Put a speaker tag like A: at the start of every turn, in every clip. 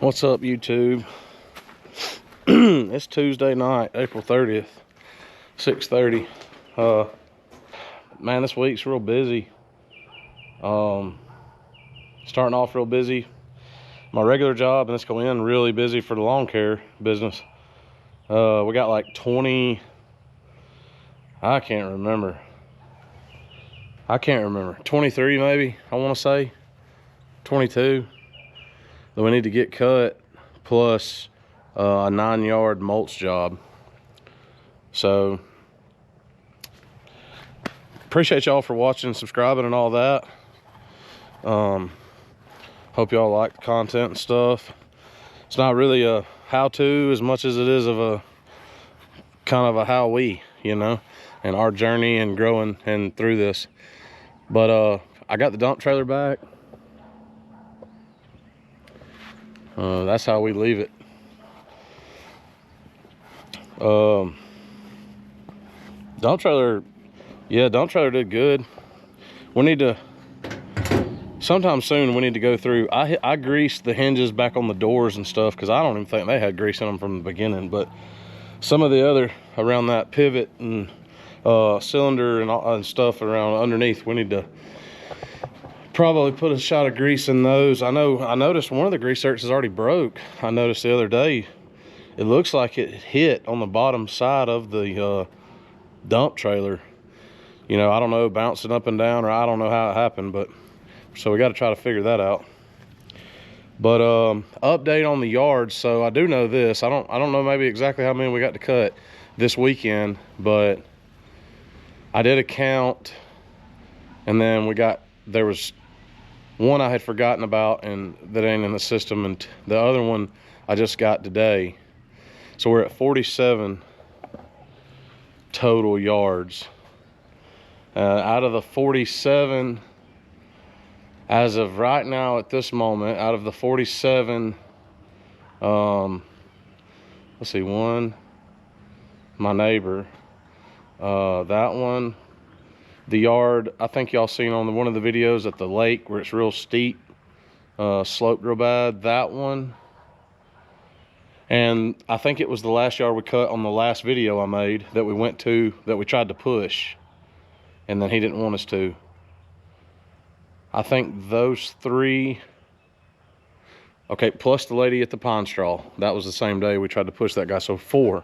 A: What's up, YouTube? It's Tuesday night, April 30th, 6:30. Man, this week's real busy. Starting off real busy. My regular job, and it's going in really busy for the lawn care business. We got like 20, I can't remember, 23 maybe, I want to say, 22. That we need to get cut, plus a 9-yard mulch job. So appreciate y'all for watching and subscribing and all that. Hope y'all like the content and stuff. It's not really a how-to as much as it is of a kind of a how we, and our journey and growing and through this. But I got the dump trailer back. That's how we leave it. Dump trailer did good. We need to, sometime soon, we need to go through. I greased the hinges back on the doors and stuff, because I don't even think they had grease in them from the beginning. But some of the other around that pivot and cylinder and stuff around underneath, we need to probably put a shot of grease in those. I noticed one of the grease zerks is already broke. I noticed the other day, it looks like it hit on the bottom side of the dump trailer. I don't know, bouncing up and down, or I don't know how it happened, but so we got to try to figure that out. But update on the yards. So I do know this. I don't know maybe exactly how many we got to cut this weekend, but I did a count, and then there was one I had forgotten about, and that ain't in the system, and the other one I just got today. So we're at 47 total yards. Out of the 47, as of right now at this moment, out of the 47, let's see, one, my neighbor, that one, the yard, I think y'all seen on one of the videos at the lake where it's real steep, sloped real bad, that one. And I think it was the last yard we cut on the last video I made that we went to, that we tried to push, and then he didn't want us to. I think those three, okay, plus the lady at the pine straw, that was the same day we tried to push that guy, so 4.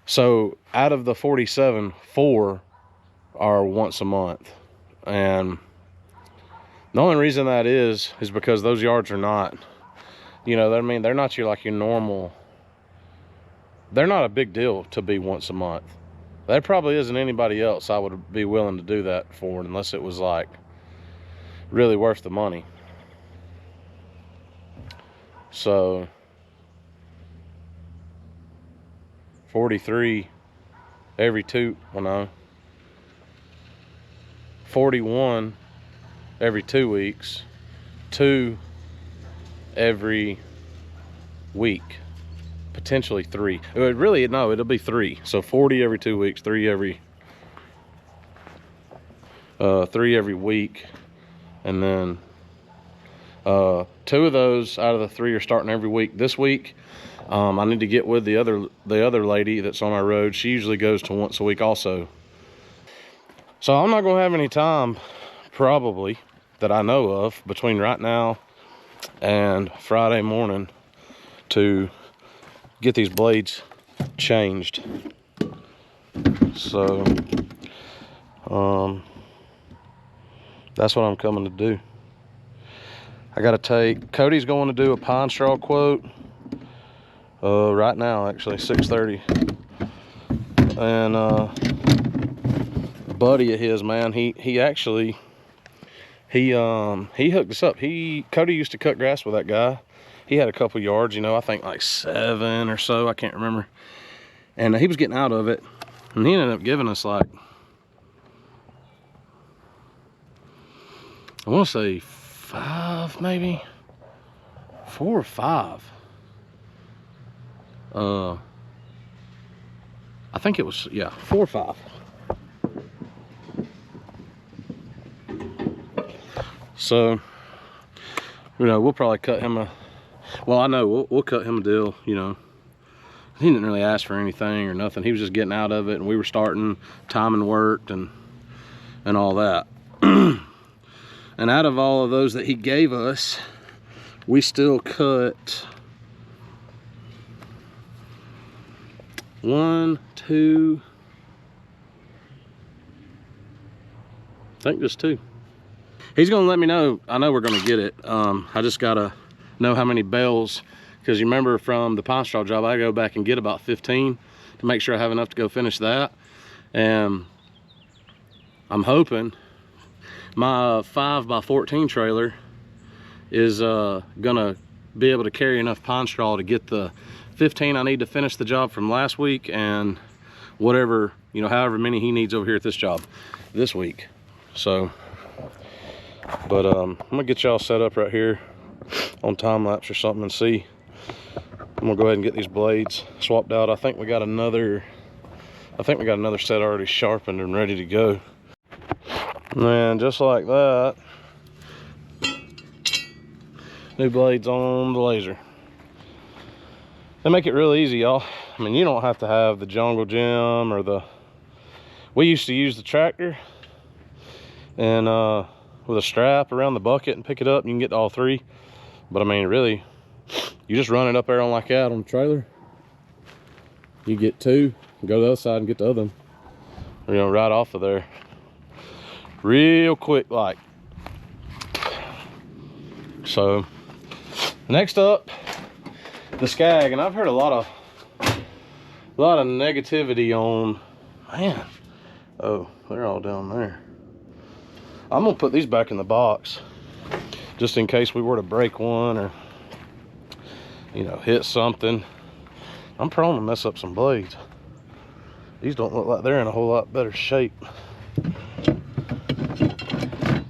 A: So out of the 47, 4 are once a month. And the only reason that is because those yards are not, they're not your normal, they're not a big deal to be once a month. There probably isn't anybody else I would be willing to do that for, unless it was like really worth the money. So 43 every 2, 41 every 2 weeks, 2 every week, potentially 3. It'll be 3. So 40 every 2 weeks, 3 every 3 every week, and then 2 of those out of the 3 are starting every week. This week, I need to get with the other lady that's on our road. She usually goes to once a week also. So I'm not gonna have any time, probably, that I know of, between right now and Friday morning to get these blades changed. So that's what I'm coming to do. I gotta Cody's going to do a pine straw quote right now, actually, 6:30. And a buddy of his, man, he hooked us up. Cody used to cut grass with that guy. He had a couple yards, I think like 7 or so, I can't remember. And he was getting out of it, and he ended up giving us like, I want to say 5, maybe 4 or 5. I think it was, yeah, 4 or 5. So, we'll probably cut him Well, I know we'll cut him a deal, you know. He didn't really ask for anything or nothing. He was just getting out of it, and we were starting, timing worked and all that. And out of all of those that he gave us, we still cut 1, 2, I think just 2. He's gonna let me know. I know we're gonna get it. I just gotta know how many bales, because you remember from the pine straw job, I go back and get about 15 to make sure I have enough to go finish that. And I'm hoping my 5x14 trailer is gonna be able to carry enough pine straw to get the 15 I need to finish the job from last week, and whatever, you know, however many he needs over here at this job this week. So, but I'm gonna get y'all set up right here on time lapse or something and see. I'm gonna go ahead and get these blades swapped out. I think we got another set already sharpened and ready to go. And just like that, new blades on the laser. They make it real easy, y'all. I mean, you don't have to have the jungle gym or the, we used to use the tractor and with a strap around the bucket and pick it up, and you can get to all 3. But I mean, really, you just run it up there on like that on the trailer. You get 2, go to the other side and get the other one, you know, right off of there. Real quick, like. So, next up, the Skag, and I've heard a lot of negativity on, man. Oh, they're all down there. I'm gonna put these back in the box just in case we were to break one or, you know, hit something. I'm prone to mess up some blades. These don't look like they're in a whole lot better shape.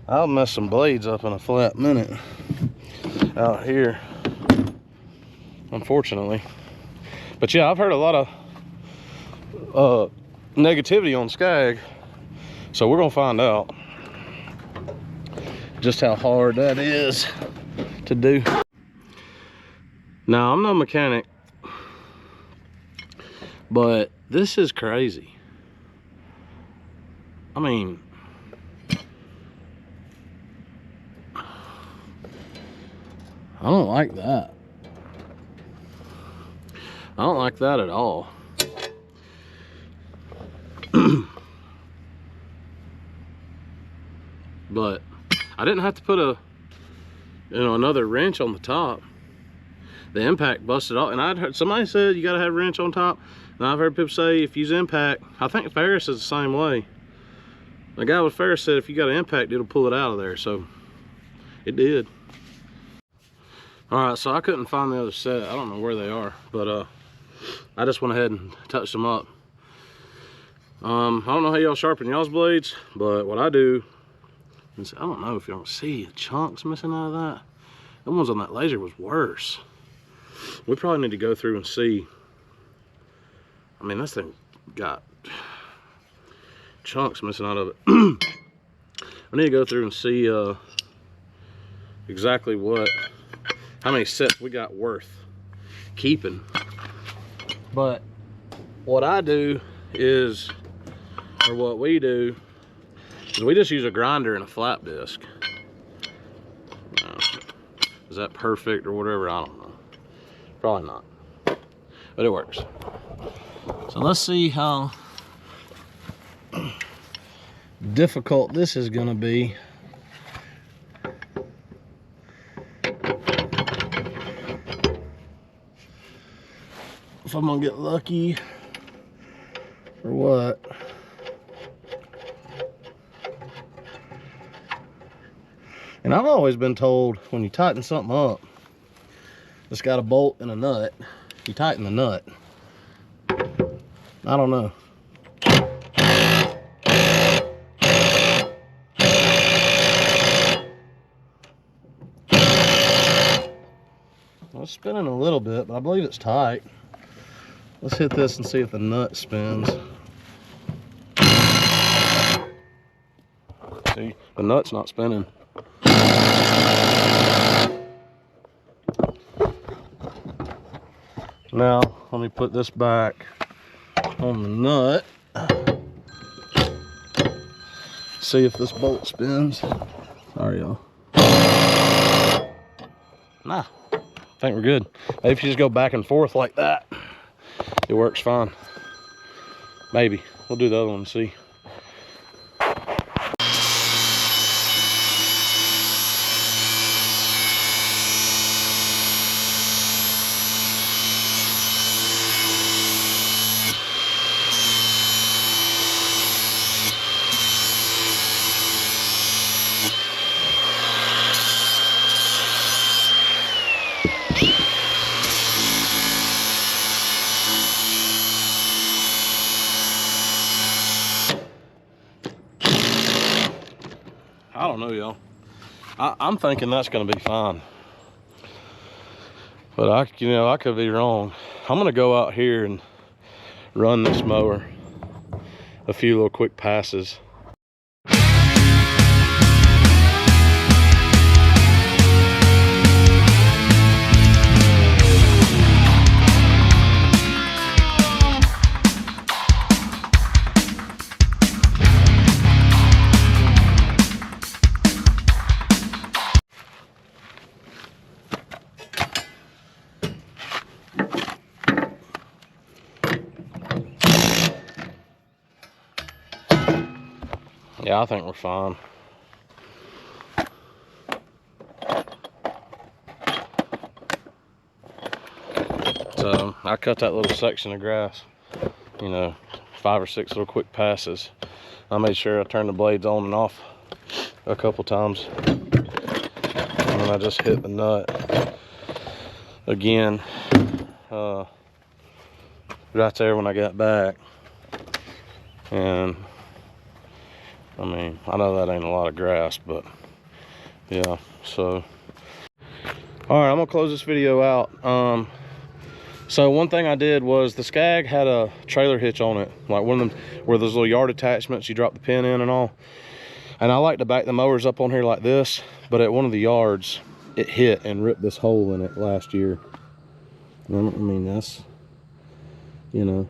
A: I'll mess some blades up in a flat minute out here, unfortunately. But yeah, I've heard a lot of negativity on Skag, so we're gonna find out just how hard that is to do. Now, I'm no mechanic, but this is crazy. I mean, I don't like that. I don't like that at all. But I didn't have to put another wrench on the top. The impact busted off, and I'd heard somebody said you gotta have a wrench on top, and I've heard people say if you use impact, I think Ferris is the same way. The guy with Ferris said if you got an impact, it'll pull it out of there, so it did. All right, so I couldn't find the other set. I don't know where they are, but I just went ahead and touched them up. I don't know how y'all sharpen y'all's blades, but what I do is, I don't know if y'all see the chunks missing out of that. The ones on that laser was worse. We probably need to go through and see. I mean, this thing got chunks missing out of it. I need to go through and see exactly how many sets we got worth keeping. But what I do is, or what we do, is we just use a grinder and a flap disc. Is that perfect or whatever? I don't know. Probably not. But it works. So let's see how difficult this is gonna be. If I'm gonna get lucky or what. And I've always been told when you tighten something up, it's got a bolt and a nut, you tighten the nut. I don't know. Well, it's spinning a little bit, but I believe it's tight. Let's hit this and see if the nut spins. See, the nut's not spinning. Now, let me put this back on the nut. See if this bolt spins. Sorry, y'all. Nah, I think we're good. Maybe if you just go back and forth like that, it works fine. Maybe. We'll do the other one and see. I don't know, y'all. I'm thinking that's gonna be fine, but I could be wrong. I'm gonna go out here and run this mower a few little quick passes. Yeah, I think we're fine. So I cut that little section of grass, you know, 5 or 6 little quick passes. I made sure I turned the blades on and off a couple times. And then I just hit the nut again right there when I got back. And I mean, I know that ain't a lot of grass, but yeah, so. All right, I'm gonna close this video out. So one thing I did was the Skag had a trailer hitch on it, like one of them where those little yard attachments, you drop the pin in and all. And I like to back the mowers up on here like this, but at one of the yards, it hit and ripped this hole in it last year. I mean, that's, you know,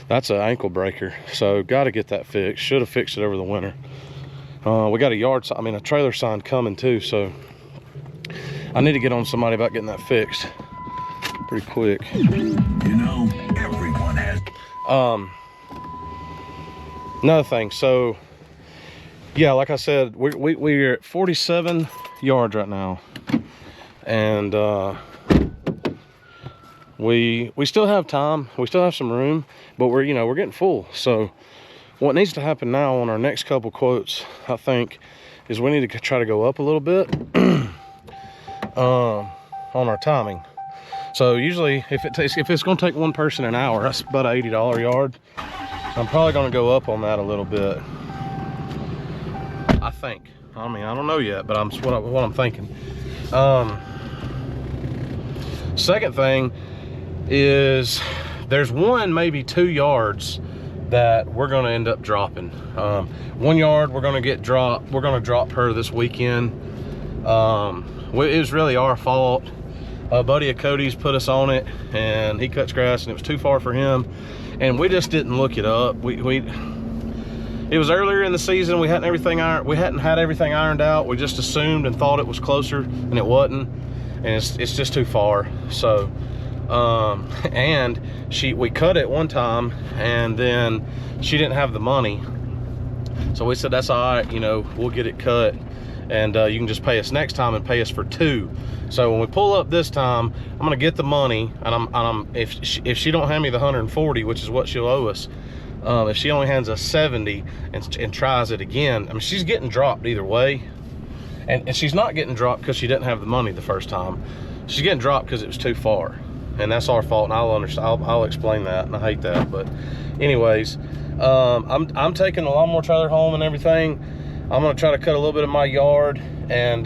A: that's an ankle breaker, so got to get that fixed. Should have fixed it over the winter. We got a trailer sign coming too, so I need to get on somebody about getting that fixed pretty quick.
B: You know, everyone has.
A: Another thing, so yeah, like I said, we're at 47 yards right now, and we still have time, we still have some room, but we're getting full. So what needs to happen now on our next couple quotes, I think, is we need to try to go up a little bit on our timing. So usually if it's going to take one person an hour, that's about an $80 yard. So I'm probably going to go up on that a little bit, I think. I mean, I don't know yet, but I'm what I'm thinking. Second thing is there's maybe 2 yards that we're going to end up dropping. 1 yard we're going to drop her this weekend. It was really our fault. A buddy of Cody's put us on it, and he cuts grass and it was too far for him, and we just didn't look it up. It was earlier in the season, we hadn't had everything ironed out. We just assumed and thought it was closer, and it wasn't, and it's just too far. So and we cut it one time, and then she didn't have the money, so we said that's all right, we'll get it cut, and you can just pay us next time and pay us for 2. So when we pull up this time, I'm gonna get the money, and if she don't hand me the 140, which is what she'll owe us, if she only hands us 70 and tries it again, I mean, she's getting dropped either way, and she's not getting dropped because she didn't have the money the first time. She's getting dropped because it was too far, and that's our fault, and I'll explain that, and I hate that. But anyways, I'm taking the lawnmower trailer home and everything. I'm gonna try to cut a little bit of my yard, and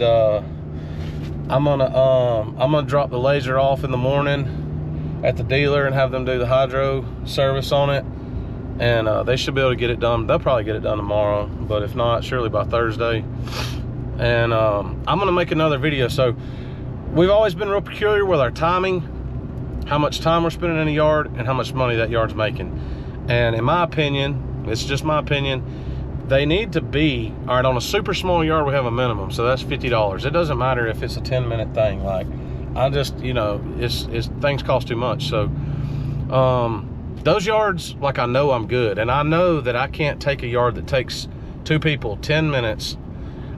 A: I'm gonna drop the laser off in the morning at the dealer and have them do the hydro service on it, and they should be able to get it done. They'll probably get it done tomorrow, but if not, surely by Thursday. And I'm gonna make another video. So we've always been real peculiar with our timing. how much time we're spending in a yard and how much money that yard's making. And in my opinion, it's just my opinion, they need to be, all right, on a super small yard, we have a minimum, so that's $50. It doesn't matter if it's a 10-minute thing. Like, I just, you know, it's things cost too much. So those yards, like, I know I'm good, and I know that I can't take a yard that takes 2 people 10 minutes.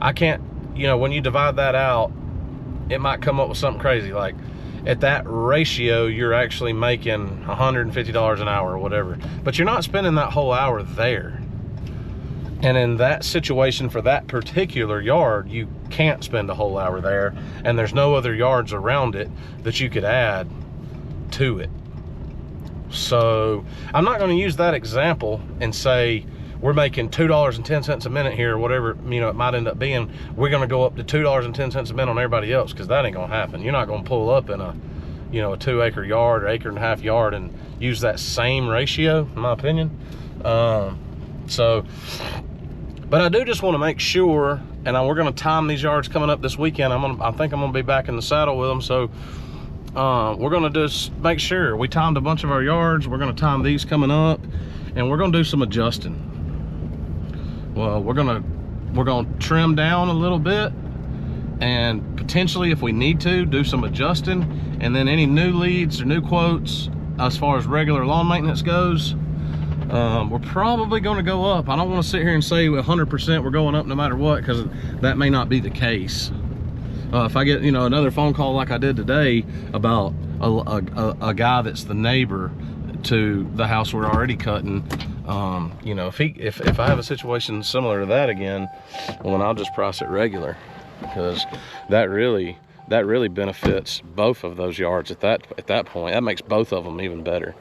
A: I can't, you know, when you divide that out, it might come up with something crazy. Like, at that ratio, you're actually making $150 an hour or whatever, but you're not spending that whole hour there. And in that situation, for that particular yard, you can't spend a whole hour there, and there's no other yards around it that you could add to it. So I'm not going to use that example and say we're making $2.10 a minute here, or whatever, you know, it might end up being. We're going to go up to $2.10 a minute on everybody else, because that ain't going to happen. You're not going to pull up in a, you know, a 2-acre yard or 1.5-acre yard and use that same ratio, in my opinion. But I do just want to make sure, and we're going to time these yards coming up this weekend. I think I'm going to be back in the saddle with them. So we're going to just make sure we timed a bunch of our yards. We're going to time these coming up, and we're going to do some adjusting. Well, we're going to trim down a little bit, and potentially, if we need to, do some adjusting. And then any new leads or new quotes as far as regular lawn maintenance goes, we're probably going to go up. I don't want to sit here and say 100% we're going up no matter what, because that may not be the case. If I get, you know, another phone call like I did today about a guy that's the neighbor to the house we're already cutting, you know, if I have a situation similar to that again, well, then I'll just price it regular, because that really benefits both of those yards at that point. That makes both of them even better.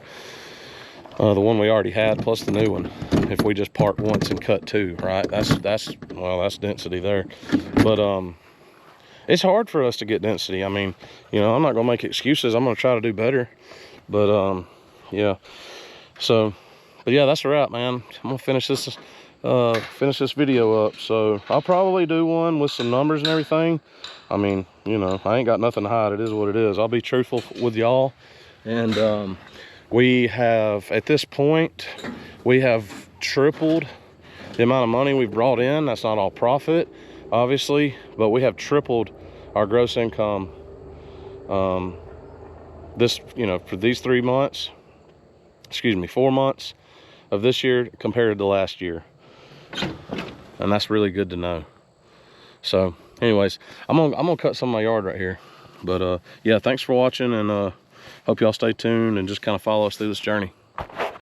A: The one we already had plus the new one, if we just part once and cut 2, right? That's density there. But it's hard for us to get density. I mean, you know, I'm not gonna make excuses. I'm gonna try to do better. But yeah. So, but yeah, that's a wrap, man. I'm gonna finish this video up. So I'll probably do one with some numbers and everything. I mean, you know, I ain't got nothing to hide. It is what it is. I'll be truthful with y'all. And we have, at this point, we have tripled the amount of money we've brought in. That's not all profit, obviously, but we have tripled our gross income this, you know, for these 4 months of this year compared to last year. And that's really good to know. So anyways, I'm gonna cut some of my yard right here. But yeah, thanks for watching, and hope y'all stay tuned and just kind of follow us through this journey.